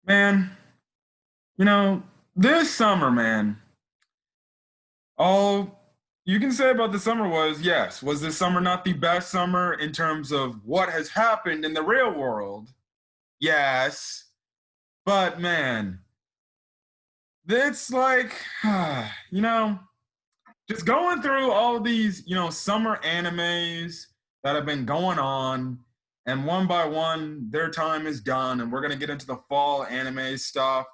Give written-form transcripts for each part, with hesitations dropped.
Man, you know, this summer, man, all you can say about the summer was yes, was this summer not the best summer in terms of what has happened in the real world? Yes. But man, it's like, you know, just going through all these, summer animes that have been going on, and one by one, their time is done, and we're going to get into the fall anime stuff.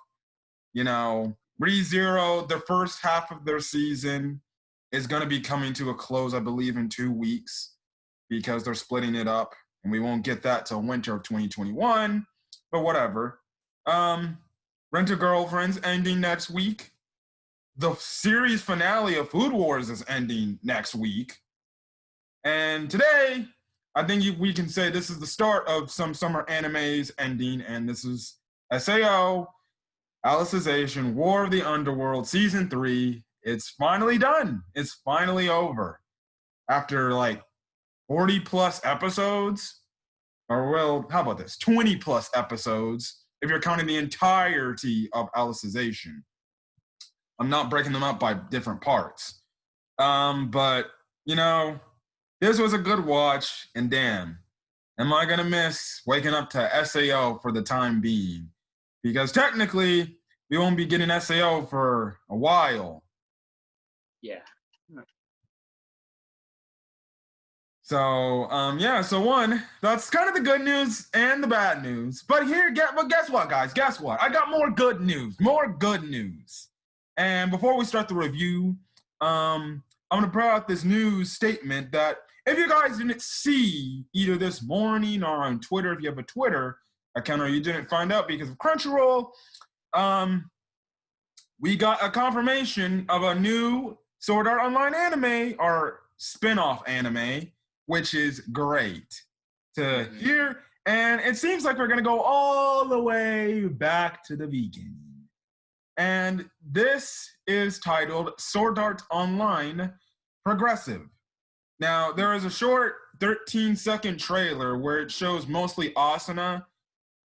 ReZero, the first half of their season is going to be coming to a close, I believe, in 2 weeks because they're splitting it up, and we won't get that till winter of 2021. But whatever. Um, Rent a Girlfriend's ending next week. The series finale of Food Wars is ending next week. And today, I think we can say this is the start of some summer animes ending, and this is SAO, Alicization, War of the Underworld, Season 3. It's finally done. It's finally over. After like 40 plus episodes, or well, how about this? 20 plus episodes, if you're counting the entirety of Alicization. I'm not breaking them up by different parts. But, you know, this was a good watch, and damn, am I going to miss waking up to SAO for the time being? Because technically, we won't be getting SAO for a while. Yeah. So, so one, that's kind of the good news and the bad news. But guess what, guys? Guess what? I got more good news. More good news. And before we start the review, I'm going to put out this news statement that if you guys didn't see either this morning or on Twitter, if you have a Twitter account or you didn't find out because of Crunchyroll, we got a confirmation of a new Sword Art Online anime or spin-off anime, which is great to hear. And it seems like we're going to go all the way back to the beginning. And this is titled Sword Art Online Progressive. Now, there is a short 13-second trailer where it shows mostly Asuna,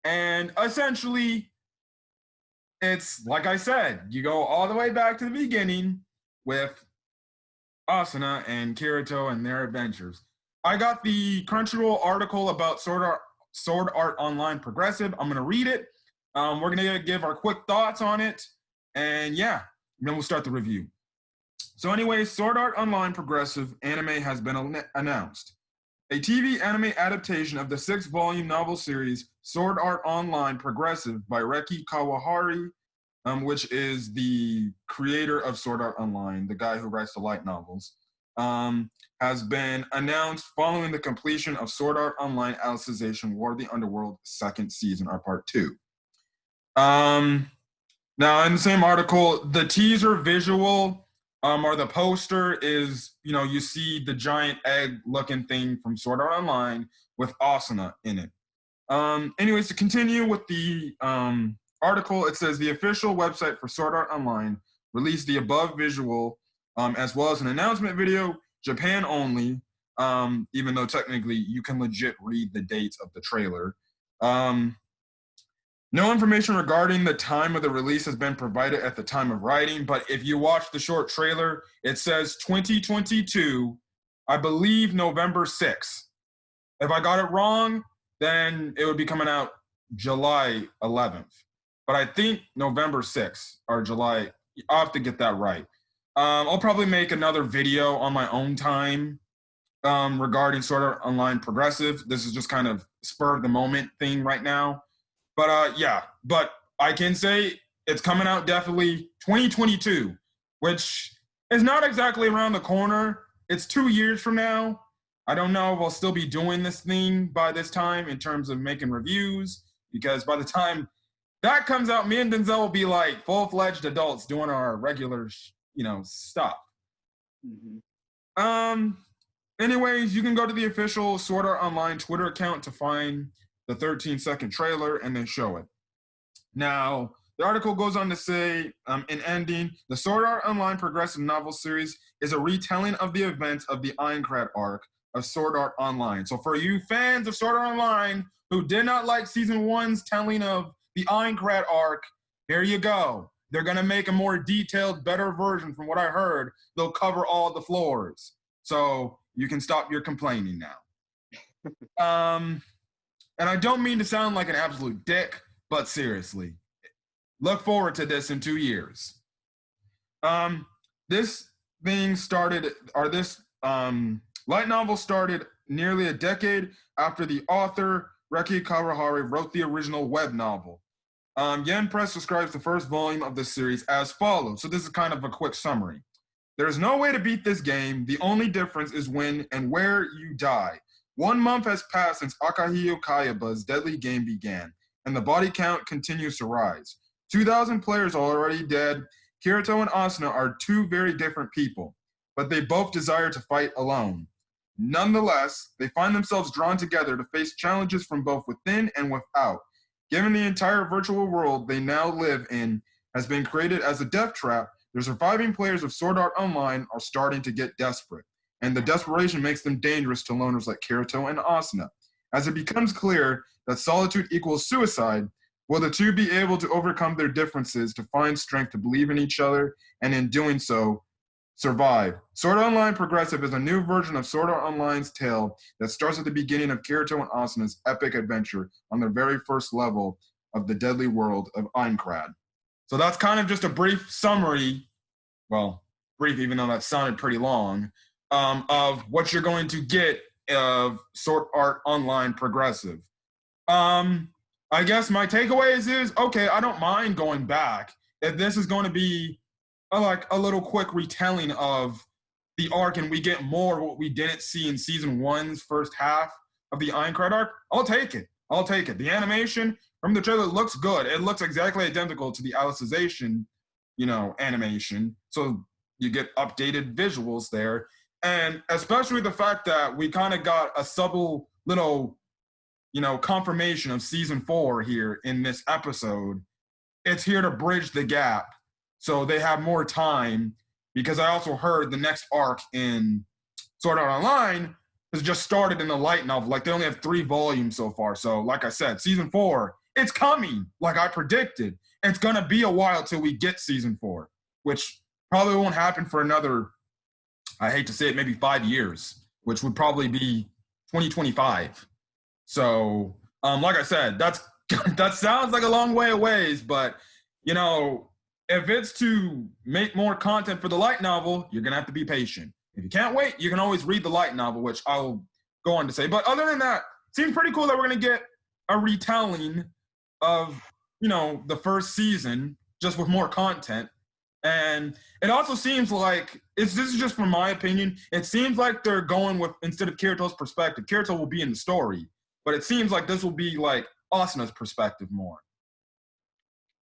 and essentially, it's like I said, you go all the way back to the beginning with Asuna and Kirito and their adventures. I got the Crunchyroll article about Sword Art Online Progressive. I'm going to read it. We're going to give our quick thoughts on it. And yeah, then we'll start the review. So anyway, Sword Art Online Progressive anime has been announced. A TV anime adaptation of the 6-volume novel series Sword Art Online Progressive by Reki Kawahari, which is the creator of Sword Art Online, the guy who writes the light novels, has been announced following the completion of Sword Art Online Alicization War of the Underworld second season, or part 2. Now, in the same article, the teaser visual or the poster is, you see the giant egg-looking thing from Sword Art Online with Asuna in it. Anyways, to continue with the article, it says the official website for Sword Art Online released the above visual as well as an announcement video, Japan only, even though technically you can legit read the dates of the trailer. No information regarding the time of the release has been provided at the time of writing, but if you watch the short trailer, it says 2022, I believe November 6th. If I got it wrong, then it would be coming out July 11th. But I think November 6th or July, I'll have to get that right. I'll probably make another video on my own time regarding Sword Art Online Progressive. This is just kind of spur of the moment thing right now. But but I can say it's coming out definitely 2022, which is not exactly around the corner. It's 2 years from now. I don't know if I'll still be doing this thing by this time in terms of making reviews, because by the time that comes out, me and Denzel will be like full-fledged adults doing our regular, stuff. Mm-hmm. Anyways, you can go to the official Sword Art Online Twitter account to find the 13-second trailer and then show it. Now, the article goes on to say, in ending, the Sword Art Online Progressive novel series is a retelling of the events of the Aincrad arc of Sword Art Online. So for you fans of Sword Art Online who did not like Season 1's telling of the Aincrad arc, here you go. They're going to make a more detailed, better version from what I heard. They'll cover all the floors. So you can stop your complaining now. And I don't mean to sound like an absolute dick, but seriously, look forward to this in 2 years. This thing started, or this light novel started nearly a decade after the author, Reki Kawahara, wrote the original web novel. Yen Press describes the first volume of this series as follows. So this is kind of a quick summary. There's no way to beat this game. The only difference is when and where you die. 1 month has passed since Akahio Kaiaba's deadly game began, and the body count continues to rise. 2,000 players are already dead. Kirito and Asuna are two very different people, but they both desire to fight alone. Nonetheless, they find themselves drawn together to face challenges from both within and without. Given the entire virtual world they now live in has been created as a death trap, the surviving players of Sword Art Online are starting to get desperate, and the desperation makes them dangerous to loners like Kirito and Asuna. As it becomes clear that solitude equals suicide, will the two be able to overcome their differences to find strength to believe in each other, and in doing so, survive? Sword Art Online Progressive is a new version of Sword Art Online's tale that starts at the beginning of Kirito and Asuna's epic adventure on their very first level of the deadly world of Aincrad. So that's kind of just a brief summary, well, brief even though that sounded pretty long, of what you're going to get of Sword Art Online Progressive. I guess my takeaways is, okay, I don't mind going back. If this is going to be a little quick retelling of the arc and we get more of what we didn't see in season 1's first half of the Aincrad arc, I'll take it. I'll take it. The animation from the trailer looks good. It looks exactly identical to the Alicization, animation. So you get updated visuals there. And especially the fact that we kind of got a subtle little, confirmation of season 4 here in this episode. It's here to bridge the gap. So they have more time, because I also heard the next arc in Sword Art Online has just started in the light novel. Like, they only have 3 volumes so far. So like I said, season 4, it's coming, like I predicted. It's going to be a while till we get season 4, which probably won't happen for another, I hate to say it, maybe 5 years, which would probably be 2025. So, like I said, that sounds like a long way away, but, if it's to make more content for the light novel, you're going to have to be patient. If you can't wait, you can always read the light novel, which I'll go on to say. But other than that, it seems pretty cool that we're going to get a retelling of, the first season, just with more content. And it also seems like, this is just from my opinion, it seems like they're going with, instead of Kirito's perspective, Kirito will be in the story, but it seems like this will be like Asuna's perspective more.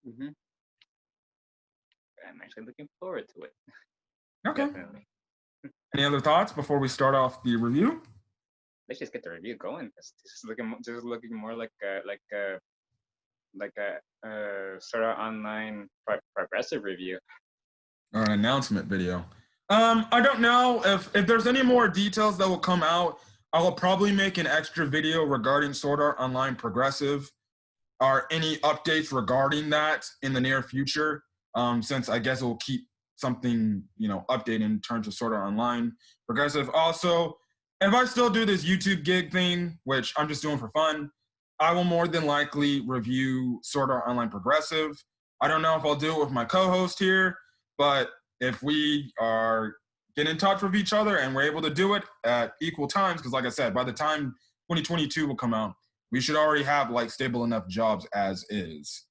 Mm-hmm. I'm actually looking forward to it. Okay. Definitely. Any other thoughts before we start off the review? Let's just get the review going. This is looking more like a sort of online progressive review. Or an announcement video. I don't know if there's any more details that will come out. I will probably make an extra video regarding Sword Art Online Progressive, or any updates regarding that in the near future. Since I guess it will keep something, updated in terms of Sword Art Online Progressive. Also, if I still do this YouTube gig thing, which I'm just doing for fun, I will more than likely review Sword Art Online Progressive. I don't know if I'll do it with my co-host here, but if we are get in touch with each other and we're able to do it at equal times, because like I said, by the time 2022 will come out, we should already have stable enough jobs as is.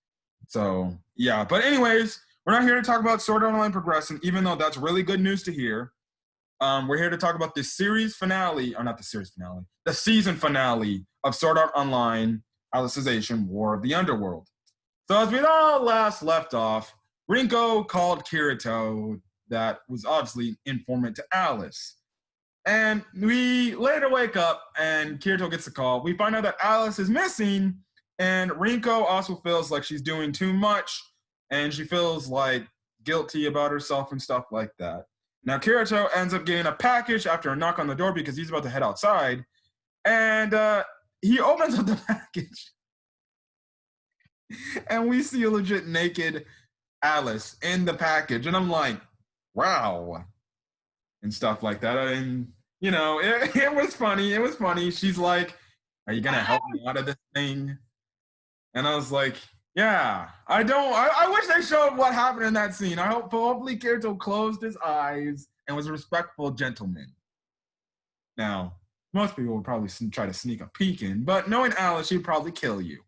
So yeah, but anyways, we're not here to talk about Sword Art Online Progressive, even though that's really good news to hear. We're here to talk about the series finale, or not the series finale, the season finale of Sword Art Online Alicization War of the Underworld. So as we all last left off, Rinko called Kirito, that was obviously an informant to Alice. And we later wake up and Kirito gets the call. We find out that Alice is missing, and Rinko also feels like she's doing too much, and she feels guilty about herself and stuff like that. Now Kirito ends up getting a package after a knock on the door because he's about to head outside, and he opens up the package. And we see a legit naked Alice in the package. And I'm like, wow. And stuff like that. And, it was funny. It was funny. She's like, are you going to help me out of this thing? And I was like, yeah, I wish they showed what happened in that scene. Hopefully Kirito closed his eyes and was a respectful gentleman. Now, most people would probably try to sneak a peek in, but knowing Alice, she'd probably kill you.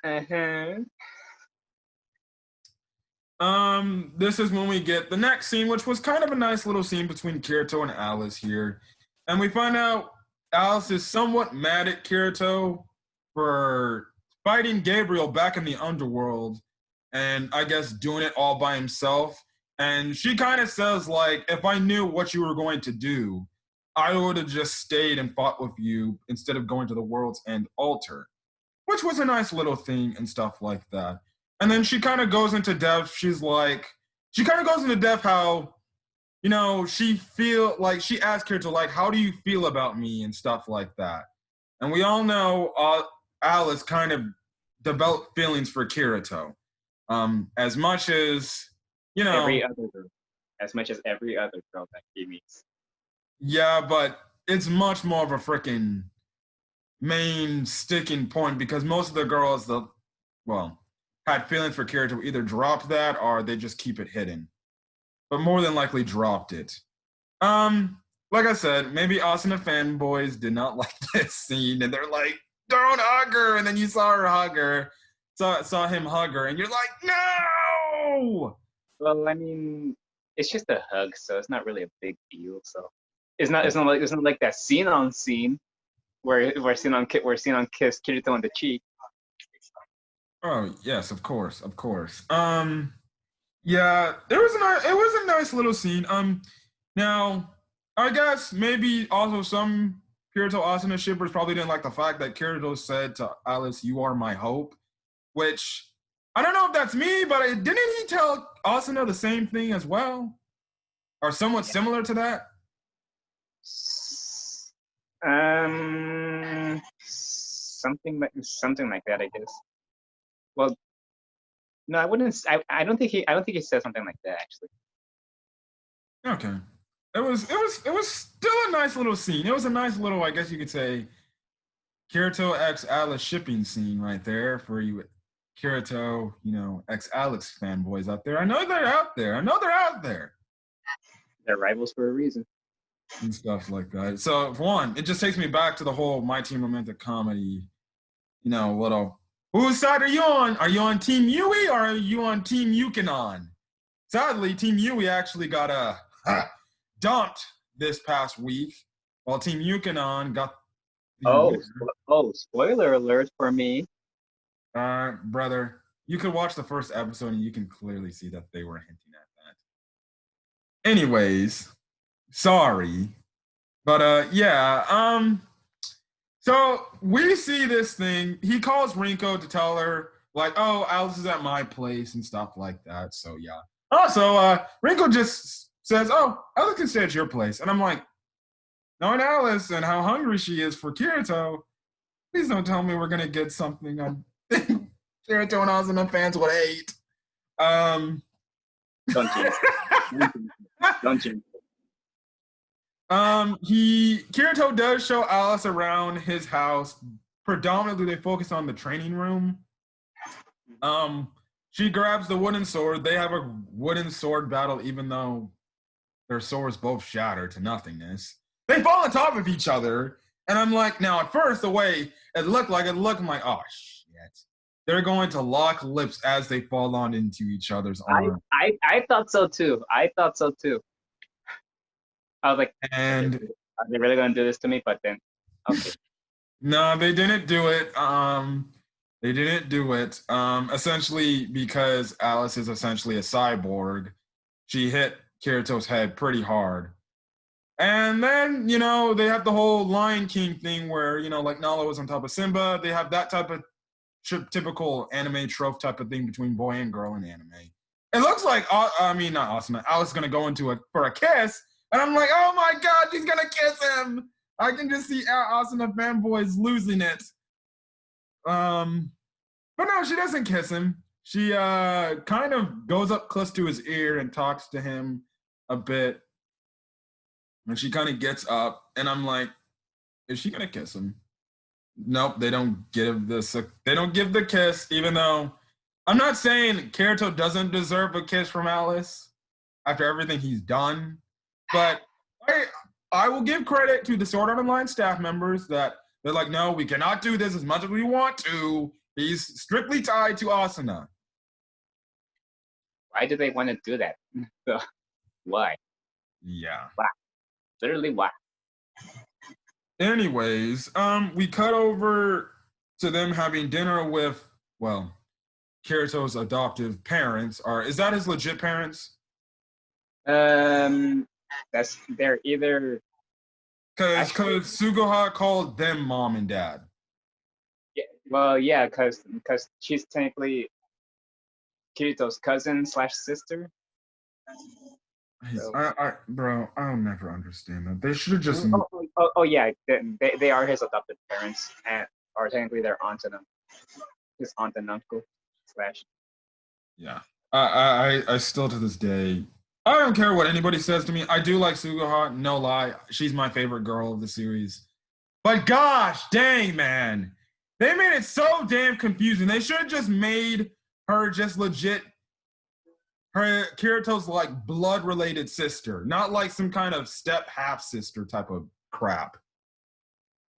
Uh-huh. This is when we get the next scene, which was kind of a nice little scene between Kirito and Alice here. And we find out Alice is somewhat mad at Kirito for fighting Gabriel back in the Underworld and I guess doing it all by himself. And she kind of says, like, if I knew what you were going to do, I would have just stayed and fought with you instead of going to the world's end altar, which was a nice little thing and stuff like that. And then she kind of goes into depth. She kind of goes into depth how, she asked Kirito, like, how do you feel about me and stuff like that. And we all know Alice kind of developed feelings for Kirito. As much as, every other girl. As much as every other girl that he meets. Yeah, but it's much more of a freaking main sticking point because most of the girls had feelings for Kirito either dropped that or they just keep it hidden. But more than likely dropped it. Like I said, maybe Asuna fanboys did not like this scene and they're like, don't hug her, and then you saw her hug her, saw him hug her, and you're like, no! Well, I mean, it's just a hug, so it's not really a big deal. So it's not like that scene where Sinon kissed Kirito on the cheek. Oh yes, of course. Yeah, it was a nice little scene. Now I guess maybe also some Kirito Asuna shippers probably didn't like the fact that Kirito said to Alice, "You are my hope," which I don't know if that's me, but didn't he tell Asuna the same thing as well, or somewhat similar to that? Something like that, I guess. Well, no, I wouldn't. I don't think he said something like that actually. Okay, it was still a nice little scene. It was a nice little, I guess you could say, Kirito x Alice shipping scene right there for you Kirito, x Alex fanboys out there. I know they're out there. They're rivals for a reason. And stuff like that. So, for one, it just takes me back to the whole My Team Romantic Comedy, whose side are you on? Are you on Team Yui or are you on Team Yukinon? Sadly, Team Yui actually got dumped this past week, while Team Yukinon got spoiler alert for me. Brother, you could watch the first episode and you can clearly see that they were hinting at that. Anyways, sorry. But yeah, so we see this thing. He calls Rinko to tell her, like, oh, Alice is at my place and stuff like that. So yeah. Also, Rinko just says, oh, Alice can stay at your place. And I'm like, knowing Alice and how hungry she is for Kirito, please don't tell me we're gonna get something on Kirito and Asuna fans would hate. Don't jinx. Don't jinx. Kirito does show Alice around his house. Predominantly, they focus on the training room. She grabs the wooden sword. They have a wooden sword battle, even though their swords both shatter to nothingness. They fall on top of each other, and I'm like, now at first, the way it looked like, like, oh shit. They're going to lock lips as they fall on into each other's arms. I thought so too. I was like, and are they really going to do this to me? But then, okay. No, they didn't do it. They didn't do it. Essentially, because Alice is essentially a cyborg, she hit Kirito's head pretty hard. And then, they have the whole Lion King thing where, like Nala was on top of Simba. They have that type of typical anime trope type of thing between boy and girl in anime. It looks like, not Asuna, Alice is going to go for a kiss. And I'm like, oh my God, she's going to kiss him. I can just see Asuna fanboys losing it. But But no, she doesn't kiss him. She kind of goes up close to his ear and talks to him a bit. And she kind of gets up, and I'm like, is she gonna kiss him? Nope, they don't give the kiss, even though I'm not saying Kirito doesn't deserve a kiss from Alice after everything he's done, but I will give credit to the Sword Art Online staff members that they're like, no, we cannot do this as much as we want to. He's strictly tied to Asuna. Why do they want to do that? Why? Yeah. Why? Literally, why? Anyways, we cut over to them having dinner with, well, Kirito's adoptive parents. Is that his legit parents? They're either because Sugoha called them mom and dad. Yeah, well, yeah, because she's technically Kirito's cousin / sister. So. Bro, I'll never understand that. They should have just. Oh yeah, they are his adopted parents, or technically their aunt and his aunt and uncle / Yeah, I still to this day, I don't care what anybody says to me. I do like Sugoha, no lie. She's my favorite girl of the series. But gosh dang, man. They made it so damn confusing. They should have just made her just legit her Kirito's like blood-related sister, not like some kind of step half-sister type of crap.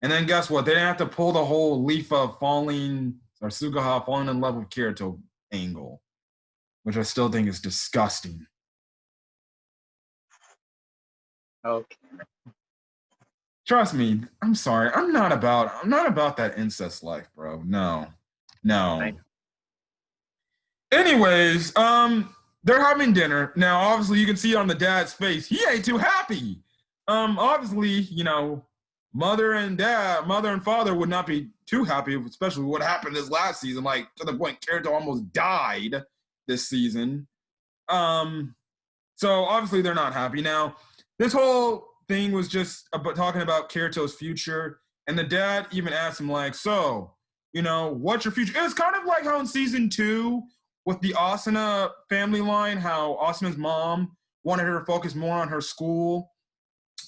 And then guess what? They didn't have to pull the whole Leafa falling or Sugoha falling in love with Kirito angle, which I still think is disgusting. Okay. Trust me, I'm sorry. I'm not about that incest life, bro. No. Anyways, they're having dinner. Now, obviously, you can see on the dad's face, he ain't too happy. Obviously, you know, mother and father would not be too happy, especially what happened this last season, like to the point Kirito almost died this season. So obviously they're not happy. Now, this whole thing was just about talking about Kirito's future, and the dad even asked him, like, so, you know, what's your future? It was kind of like how in season 2, with the Asuna family line, how Asuna's mom wanted her to focus more on her school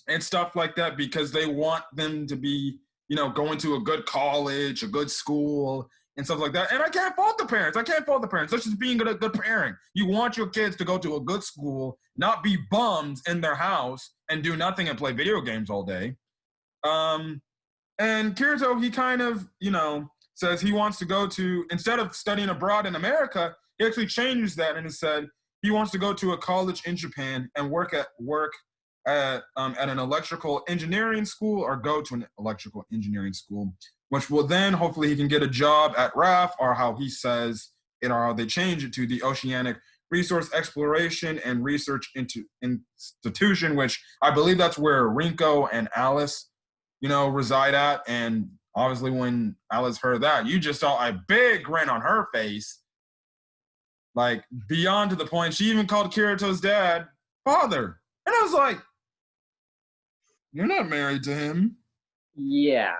and stuff like that because they want them to be, you know, going to a good college, a good school, and stuff like that. And I can't fault the parents. That's just being a good parent. You want your kids to go to a good school, not be bums in their house and do nothing and play video games all day. And Kirito, he kind of, you know, says he wants to go to, instead of studying abroad in America, he actually changes that and he said he wants to go to a college in Japan and work at an electrical engineering school, or go to an electrical engineering school, which will then hopefully he can get a job at RAF, or how he says it, or how they change it to the Oceanic Resource Exploration and Research Institution, which I believe that's where Rinko and Alice, you know, reside at. And obviously when Alice heard that, you just saw a big grin on her face. Like, beyond to the point, she even called Kirito's dad father. And I was like, you're not married to him. Yeah.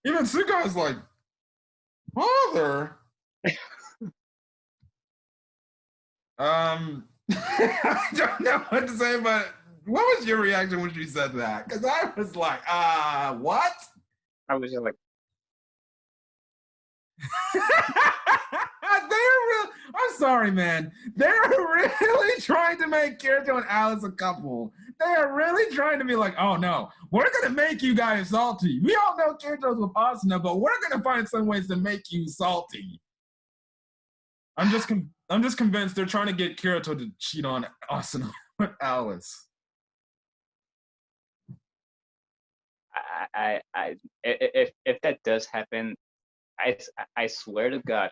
Even Suga was like, father? I don't know what to say, but what was your reaction when she said that? Because I was like, what? I was just like, I'm sorry, man. They're really trying to make Kirito and Alice a couple. They are really trying to be like, oh no, we're gonna make you guys salty. We all know Kirito's with Asuna, but we're gonna find some ways to make you salty. I'm just convinced they're trying to get Kirito to cheat on Asuna with Alice. If that does happen, I swear to God,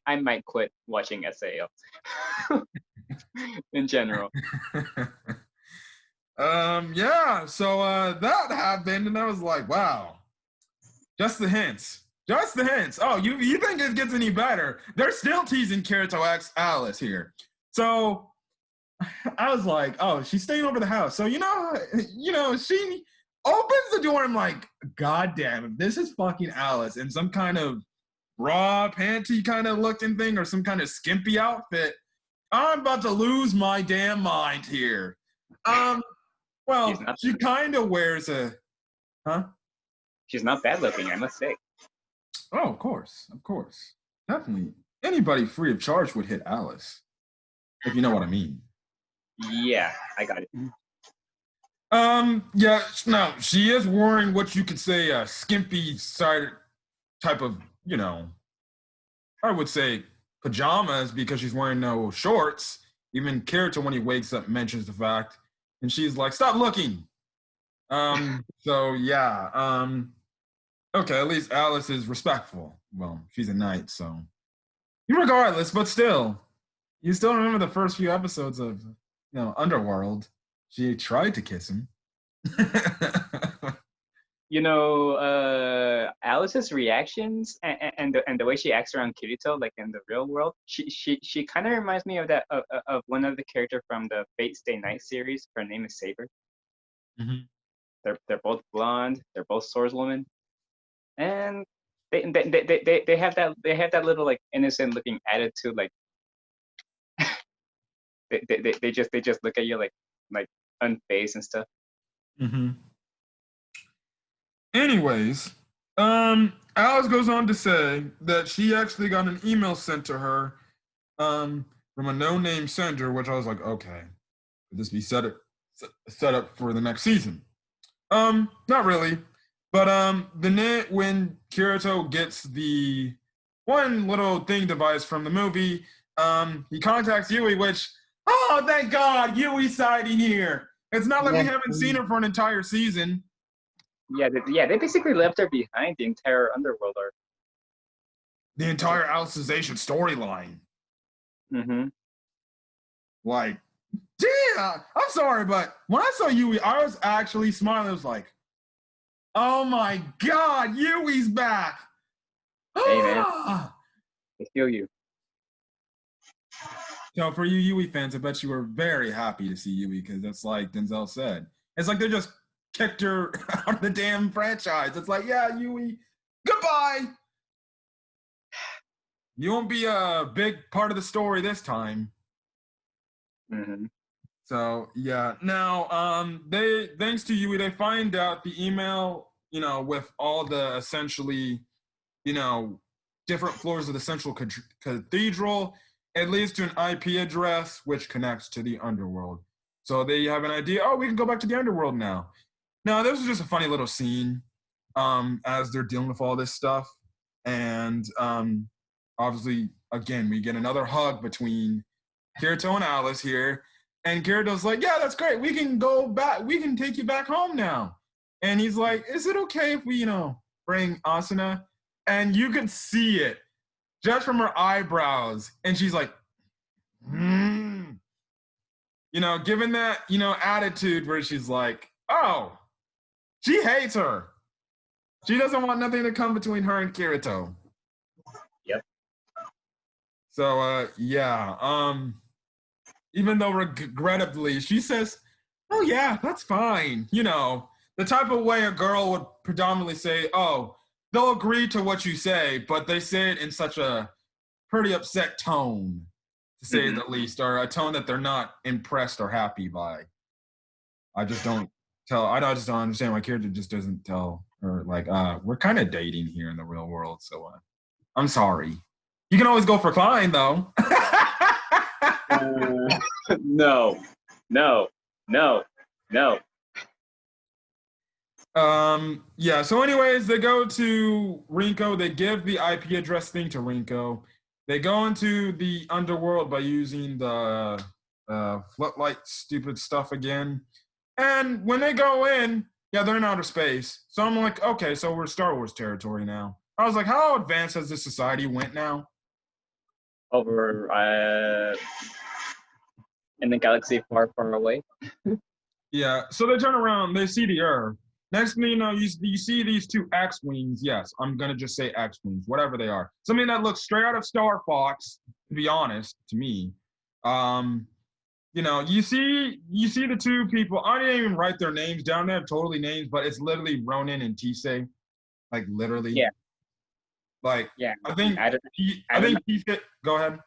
I might quit watching SAO in general. Yeah, so that happened, and I was like, wow, just the hints. Oh, you think it gets any better? They're still teasing Kirito X Alice here. So I was like, oh, she's staying over the house. So you know, she opens the door. I'm like, God damn, if this is fucking Alice in some kind of bra panty kind of looking thing or some kind of skimpy outfit. I'm about to lose my damn mind here. She's Well, not. she kind of wears a, huh? She's not bad looking, I must say. Oh, of course, definitely. Anybody free of charge would hit Alice, if you know what I mean. Yeah, I got it. Yeah, no, she is wearing what you could say a skimpy side type of, I would say pajamas because she's wearing no shorts. Even Kirito, when he wakes up, mentions the fact, and she's like, "Stop looking." So yeah, okay, at least Alice is respectful. Well, she's a knight, so regardless, but still, you still remember the first few episodes of, Underworld. She tried to kiss him. Alice's reactions and the way she acts around Kirito, like in the real world, she kind of reminds me of that of one of the character from the Fate Stay Night series. Her name is Saber. Mm-hmm. They're both blonde. They're both swordswomen, and they have that little like innocent looking attitude. Like they just look at you like unfazed and stuff. Mm-hmm. Anyways, Alice goes on to say that she actually got an email sent to her from a no-name sender, which I was like, okay, could this be set up for the next season? Not really. But when Kirito gets the one little thing device from the movie, he contacts Yui, which, oh, thank God, Yui's siding here. It's not like we haven't seen her for an entire season. They basically left her behind the entire Underworld arc. The entire Alicization storyline. Mm-hmm. Like, yeah, I'm sorry, but when I saw Yui, I was actually smiling. I was like, oh my God, Yui's back. Hey, man. I feel you. So for you Yui fans, I bet you were very happy to see Yui because that's like Denzel said. It's like they just kicked her out of the damn franchise. It's like, yeah, Yui, goodbye. You won't be a big part of the story this time. Mm-hmm. So yeah. Now, they thanks to Yui, they find out the email, with all the essentially, different floors of the central cathedral. It leads to an IP address which connects to the Underworld. So they have an idea. Oh, we can go back to the Underworld now. Now, this is just a funny little scene as they're dealing with all this stuff. And obviously, again, we get another hug between Kirito and Alice here. And Kirito's like, yeah, that's great. We can go back. We can take you back home now. And he's like, is it okay if we, bring Asuna? And you could see it just from her eyebrows. And she's like, given that, attitude where she's like, oh, she hates her. She doesn't want nothing to come between her and Kirito. Yep. So, even though regrettably, she says, oh, yeah, that's fine. The type of way a girl would predominantly say, oh, they'll agree to what you say, but they say it in such a pretty upset tone, to say the least, or a tone that they're not impressed or happy by. I just don't understand why Kirito just doesn't tell her, like, we're kind of dating here in the real world, so I'm sorry. You can always go for Klein, though. No. So anyways, they go to Rinko. They give the IP address thing to Rinko. They go into the Underworld by using the floodlight stupid stuff again. And when they go in, they're in outer space. So I'm like, okay, so we're Star Wars territory now. I was like, how advanced has this society went now? Over in the galaxy far, far away. Yeah, so they turn around, they see the Earth. Next thing you know, you see these two X-Wings. Yes, I'm going to just say X-Wings, whatever they are. Something that looks straight out of Star Fox, to be honest, to me. You see the two people. I didn't even write their names down there, totally names, but it's literally Ronin and Tisei. Like, literally. Yeah. Like, Yeah, I think I don't, I I don't, think Tisei. Go ahead.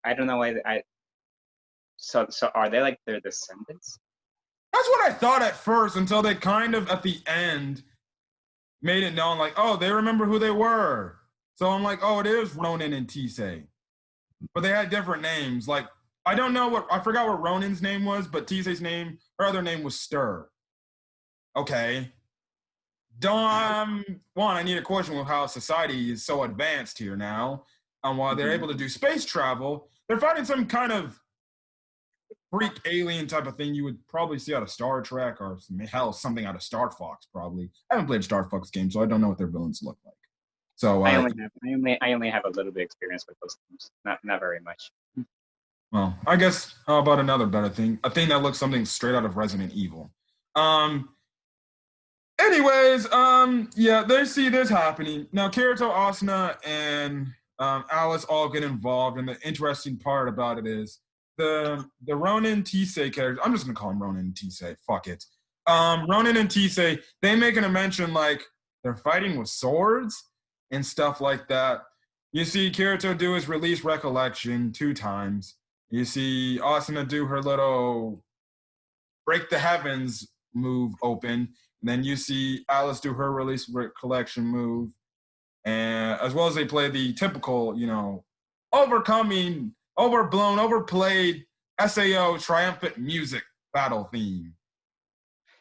I don't know why. So are they like their descendants? That's what I thought at first until they kind of at the end made it known, like, oh, they remember who they were. So I'm like, oh, it is Ronin and Tisei. But they had different names. Like, I don't know I forgot what Ronin's name was, but Tisei's name, her other name was Stir. Okay. One, I need a question with how society is so advanced here now. And while they're able to do space travel, they're finding some kind of freak alien type of thing you would probably see out of Star Trek or hell, something out of Star Fox, probably. I haven't played Star Fox games, so I don't know what their villains look like. So I only have a little bit of experience with those games. Not very much. well, I guess how about another better thing? A thing that looks something straight out of Resident Evil. Anyways, yeah, they see this happening. Now Kirito, Asuna, and Alice all get involved, and the interesting part about it is the Ronin Tisei characters. I'm just gonna call them Ronin and Tisei. Fuck it. Ronin and Tisei, they making a mention like they're fighting with swords and stuff like that. You see Kirito do his release recollection 2 times. You see Asuna do her little break the heavens move open. And then you see Alice do her release recollection move. And as well as they play the typical, overcoming, overblown, overplayed SAO triumphant music battle theme.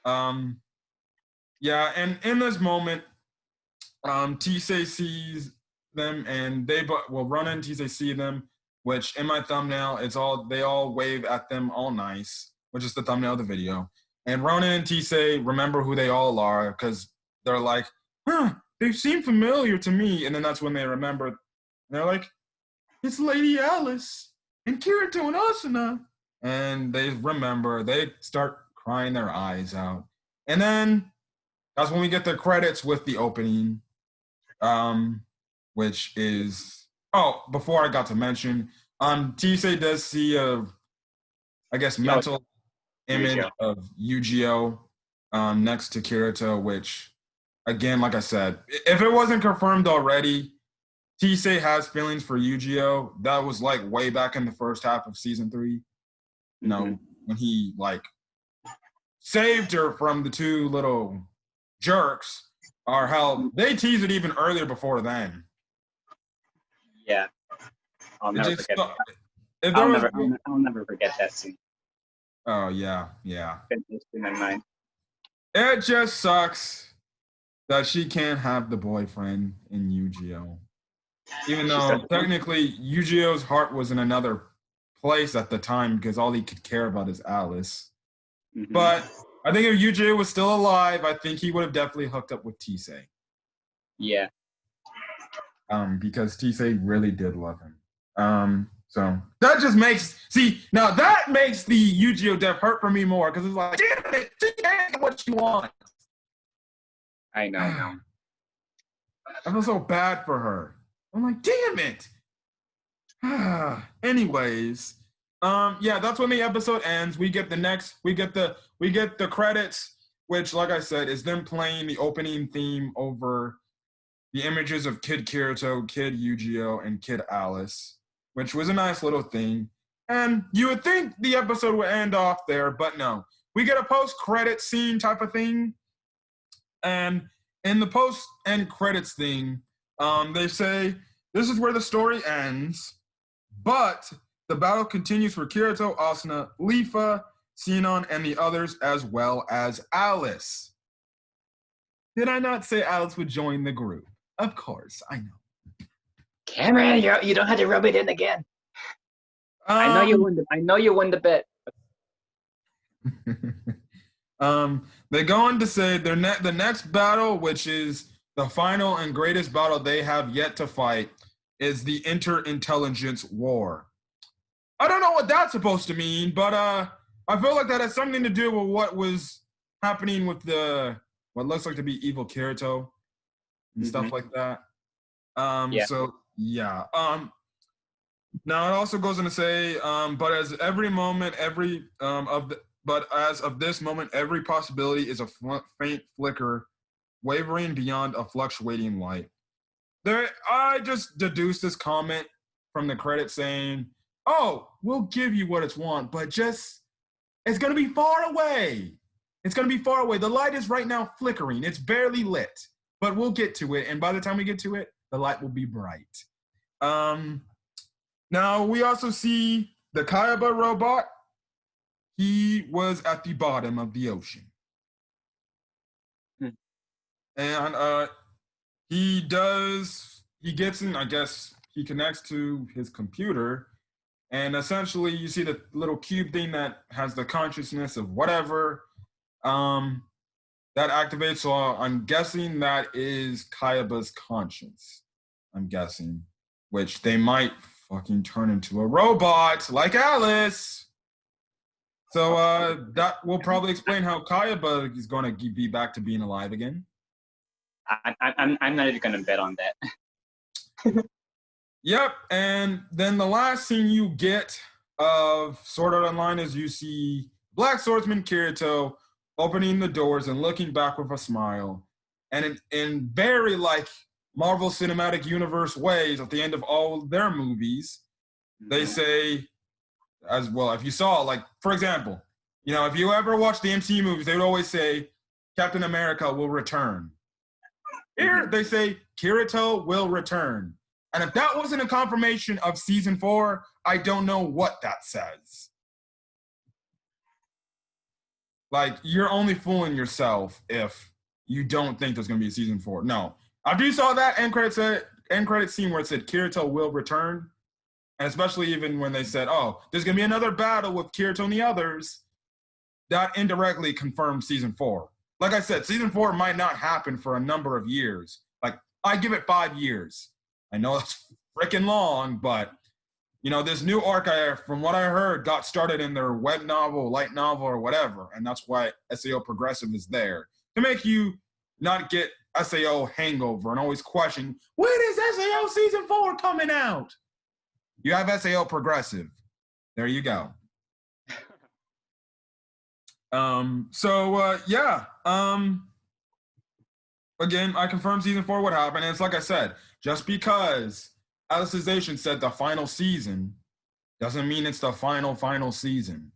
Yeah, and in this moment, Tisei sees them and they run in, Tisei see them, which in my thumbnail, they all wave at them all nice, which is the thumbnail of the video. And Ronan and Tisei remember who they all are because they're like, they seem familiar to me. And then that's when they remember. And they're like, it's Lady Alice and Kirito and Asuna. And they remember. They start crying their eyes out. And then that's when we get the credits with the opening, which is, before I got to mention, Tisei does see mental image of Yu-Gi-Oh next to Kirito, which, again, like I said, if it wasn't confirmed already, Tisei has feelings for Yu-Gi-Oh. That was like way back in the first half of season 3. When he like saved her from the 2 little jerks, or hell, they teased it even earlier before then. Yeah, I'll never forget that scene. Oh yeah. It's in my mind. It just sucks that she can't have the boyfriend in Yu-Gi-Oh. Even though technically Yu-Gi-Oh's heart was in another place at the time because all he could care about is Alice. But I think if Yu-Gi-Oh was still alive, I think he would have definitely hooked up with Tisei. Yeah. Because Tisei really did love him. So that just makes the Yu-Gi-Oh death hurt for me more because it's like, damn it, she can't get what she wants. I know. I feel so bad for her. I'm like, damn it. Anyways, yeah, that's when the episode ends. We get the credits, which, like I said, is them playing the opening theme over the images of Kid Kirito, Kid Yu-Gi-Oh, and Kid Alice, which was a nice little thing. And you would think the episode would end off there, but no. We get a post-credit scene type of thing. And in the post-end credits thing, they say, this is where the story ends, but the battle continues for Kirito, Asuna, Lifa, Sinon, and the others, as well as Alice. Did I not say Alice would join the group? Of course, I know. Cameron, you don't have to rub it in again. I know you won the bet. They go on to say the next battle, which is the final and greatest battle they have yet to fight, is the Interintelligence War. I don't know what that's supposed to mean, but I feel like that has something to do with what was happening with what looks like to be evil Kirito and stuff like that. So yeah. Now it also goes on to say, but as of this moment, every possibility is a faint flicker, wavering beyond a fluctuating light. I just deduced this comment from the credits saying, "Oh, we'll give you what it's want, but just it's gonna be far away. It's gonna be far away. The light is right now flickering. It's barely lit, but we'll get to it. And by the time we get to it, the light will be bright." Now we also see the Kaiaba robot. He was at the bottom of the ocean. And he gets in, I guess he connects to his computer, and essentially you see the little cube thing that has the consciousness of whatever that activates. So I'm guessing that is Kaiaba's conscience. I'm guessing, which they might fucking turn into a robot like Alice. So that will probably explain how Kaiaba is going to be back to being alive again. I'm not even gonna bet on that. Yep, and then the last scene you get of Sword Art Online is you see Black Swordsman Kirito opening the doors and looking back with a smile. And in very like Marvel Cinematic Universe ways, at the end of all their movies, they say, as well, if you saw, like, for example, you know, if you ever watch the MCU movies, they would always say, Captain America will return. Here, they say, Kirito will return. And if that wasn't a confirmation of season 4, I don't know what that says. Like, you're only fooling yourself if you don't think there's going to be a season 4. No. After you saw that end credit scene where it said Kirito will return, and especially even when they said, oh, there's going to be another battle with Kirito and the others, that indirectly confirmed season 4. Like I said, season 4 might not happen for a number of years. Like, I give it 5 years. I know that's freaking long, but, you know, this new arc, from what I heard, got started in their web novel, light novel, or whatever, and that's why SAO Progressive is there, to make you not get SAO hangover and always question, when is SAO season 4 coming out? You have SAO Progressive. There you go. Again, I confirmed season 4 would happen, and it's like I said, just because Alicization said the final season doesn't mean it's the final season.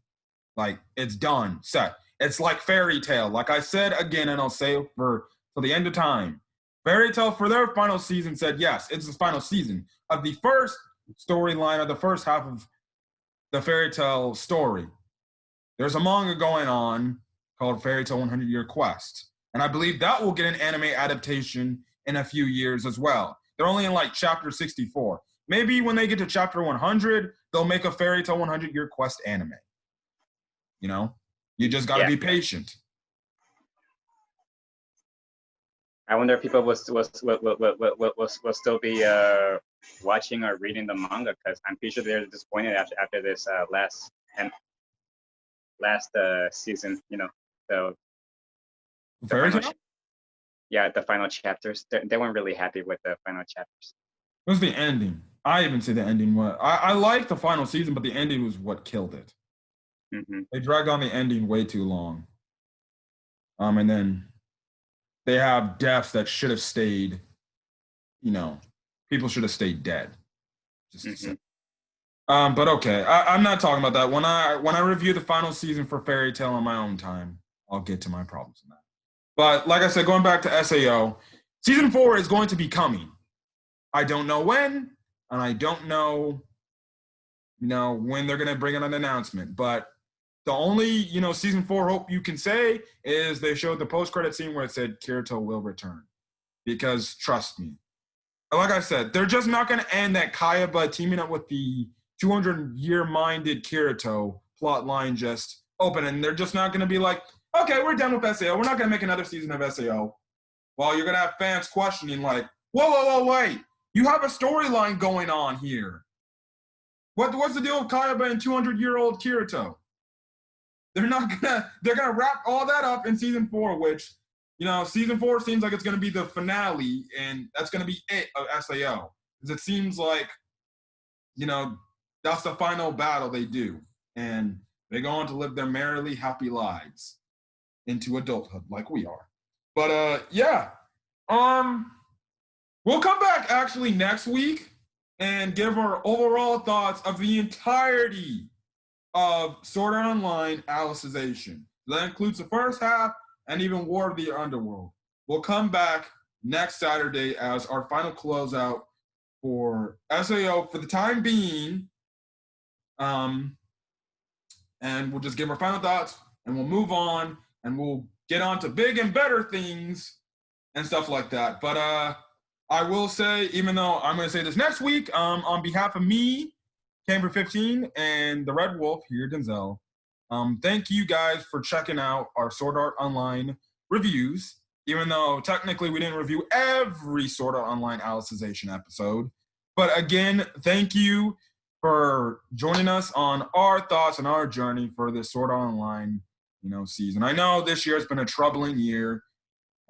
Like, it's done, set. It's like Fairy Tail. Like I said again, and I'll say it for the end of time. Fairy Tail, for their final season, said, yes, it's the final season of the first storyline of the first half of the Fairy Tail story. There's a manga going on called Fairy Tail 100 Year Quest. And I believe that will get an anime adaptation in a few years as well. They're only in like chapter 64. Maybe when they get to chapter 100, they'll make a Fairy Tail 100 Year Quest anime. You know? You just gotta be patient. I wonder if people will still be watching or reading the manga, because I'm pretty sure they're disappointed after this last season. You know, the final chapters. They weren't really happy with the final chapters. It was the ending. I even say the ending was. I liked the final season, but the ending was what killed it. They dragged on the ending way too long. And then they have deaths that should have stayed, you know, people should have stayed dead. But okay, I'm not talking about that. When I review the final season for Fairy Tail on my own time, I'll get to my problems in that. But like I said, going back to SAO, season 4 is going to be coming. I don't know when, and I don't know, you know, when they're going to bring out an announcement. But the only, you know, season 4 hope you can say is they showed the post-credit scene where it said Kirito will return. Because trust me, like I said, they're just not going to end that Kaiaba teaming up with the 200-year-minded Kirito plot line just open. And they're just not going to be like, okay, we're done with SAO. We're not going to make another season of SAO. Well, you're going to have fans questioning like, whoa, wait. You have a storyline going on here. What's the deal with Kaiaba and 200-year-old Kirito? They're gonna wrap all that up in season 4, which, you know, season 4 seems like it's gonna be the finale, and that's gonna be it of SAO. Because it seems like, you know, that's the final battle they do. And they go on to live their merrily happy lives into adulthood like we are. But We'll come back actually next week and give our overall thoughts of the entirety of Sword Art Online Alicization. That includes the first half and even War of the Underworld. We'll come back next Saturday as our final closeout for SAO for the time being. And we'll just give our final thoughts and we'll move on and we'll get on to big and better things and stuff like that. But I will say, even though I'm going to say this next week, on behalf of me, Camber 15, and the Red Wolf here, Denzel, thank you guys for checking out our Sword Art Online reviews. Even though technically we didn't review every Sword Art Online Alicization episode. But again, thank you for joining us on our thoughts and our journey for this Sword Art Online, season. I know this year has been a troubling year.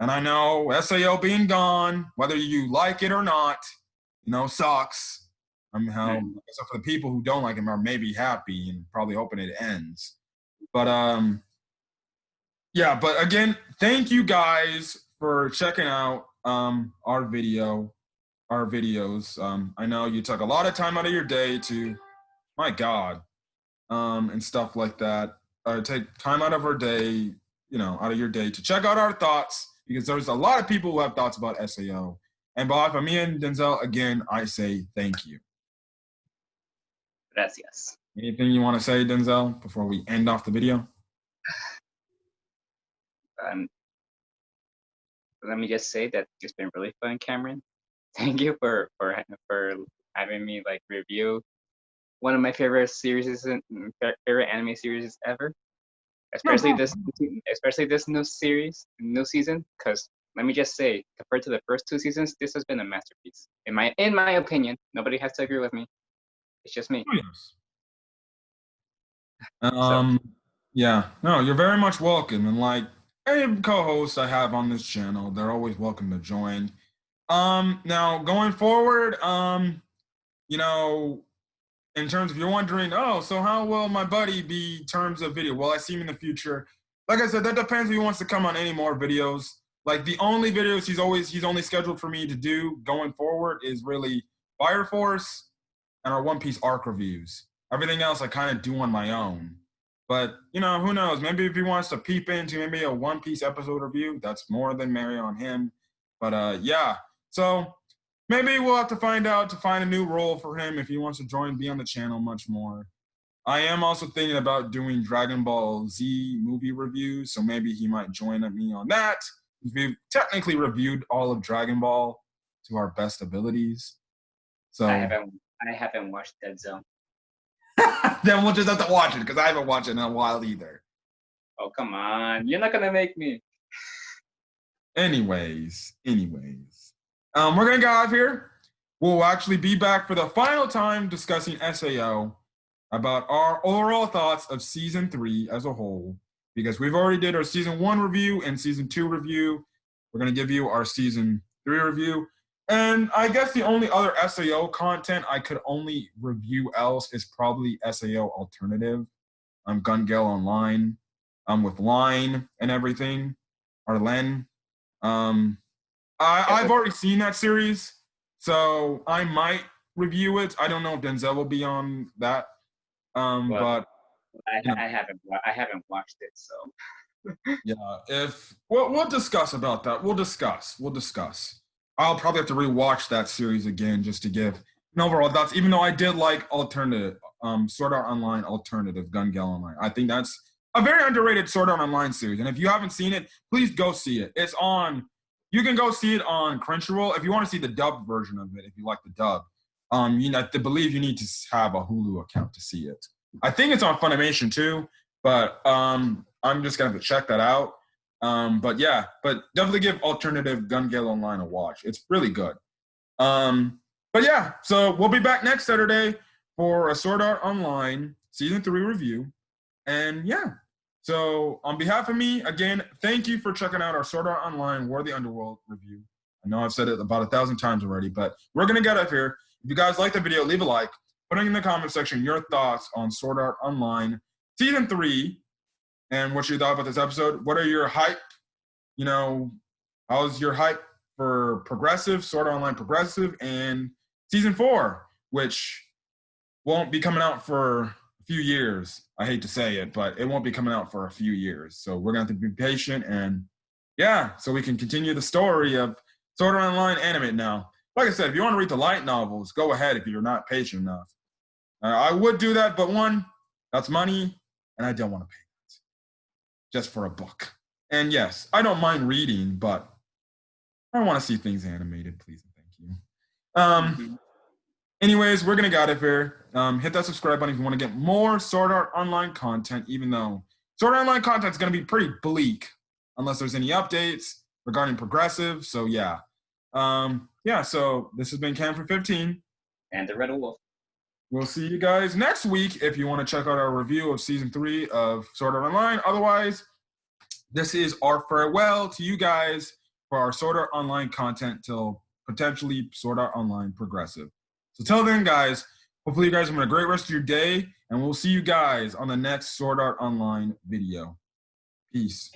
And I know SAO being gone, whether you like it or not, sucks. So for the people who don't like him are maybe happy and probably hoping it ends. But yeah, but again, thank you guys for checking out our videos. I know you took a lot of time out of your day to, my God, and stuff like that. Take time out of our day, out of your day to check out our thoughts, because there's a lot of people who have thoughts about SAO. And Bob, for me and Denzel, again, I say thank you. Gracias. Anything you want to say, Denzel, before we end off the video? Let me just say that it's been really fun, Cameron. Thank you for having me review one of my favorite favorite anime series ever. Especially this new season, because let me just say, compared to the first two seasons, this has been a masterpiece. In my opinion, nobody has to agree with me. It's just me. Oh, yes. Yeah, no, you're very much welcome. And any co-hosts I have on this channel, they're always welcome to join. Now going forward, in terms of you're wondering, so how will my buddy be in terms of video? Well, I see him in the future. Like I said, that depends if he wants to come on any more videos. Like the only videos he's only scheduled for me to do going forward is really Fire Force and our One Piece arc reviews. Everything else I kind of do on my own. But, who knows? Maybe if he wants to peep into maybe a One Piece episode review, that's more than merry on him. But yeah, so maybe we'll have to find a new role for him if he wants to be on the channel much more. I am also thinking about doing Dragon Ball Z movie reviews, so maybe he might join me on that. We've technically reviewed all of Dragon Ball to our best abilities. So I haven't watched Dead Zone. Then we'll just have to watch it, because I haven't watched it in a while either. Oh, come on. You're not going to make me. Anyways. We're going to get out of here. We'll actually be back for the final time discussing SAO, about our overall thoughts of Season 3 as a whole, because we've already did our Season 1 review and Season 2 review. We're going to give you our Season 3 review. And I guess the only other SAO content I could only review else is probably SAO Alternative, Gun Gale Online, with Line and everything, or Len. I've already seen that series, so I might review it. I don't know if Denzel will be on that. But I haven't watched it, so yeah, we'll discuss about that. We'll discuss. I'll probably have to rewatch that series again just to give an overall thoughts. Even though I did like Alternative, Sword Art Online Alternative, Gun Gale Online. I think that's a very underrated Sword Art Online series. And if you haven't seen it, please go see it. It's on. You can go see it on Crunchyroll if you want to see the dubbed version of it. If you like the dub, I believe you need to have a Hulu account to see it. I think it's on Funimation too, but I'm just gonna have to check that out. But definitely give Alternative Gun Gale Online a watch. It's really good. But yeah, so we'll be back next Saturday for a Sword Art Online Season 3 review. And yeah, so on behalf of me, again, thank you for checking out our Sword Art Online War of the Underworld review. I know I've said it about 1,000 times already, but we're going to get up here. If you guys like the video, leave a like. Put in the comment section your thoughts on Sword Art Online Season 3 and what you thought about this episode. What are your hype? How's your hype for Progressive, Sword Art Online Progressive, and season 4, which won't be coming out for a few years. I hate to say it, but it won't be coming out for a few years. So we're going to have to be patient, and yeah, so we can continue the story of Sword Art Online Animate now. Like I said, if you want to read the light novels, go ahead if you're not patient enough. I would do that, but one, that's money, and I don't want to pay that just for a book. And yes, I don't mind reading, but I want to see things animated, please and thank you. Anyways, we're going to get out of here. Hit that subscribe button if you want to get more Sword Art Online content, even though Sword Art Online content is going to be pretty bleak unless there's any updates regarding Progressive. So yeah. So this has been Cam for 15. And the Red Wolf. We'll see you guys next week if you want to check out our review of Season 3 of Sword Art Online. Otherwise, this is our farewell to you guys for our Sword Art Online content till potentially Sword Art Online Progressive. So till then, guys, hopefully you guys are having a great rest of your day, and we'll see you guys on the next Sword Art Online video. Peace.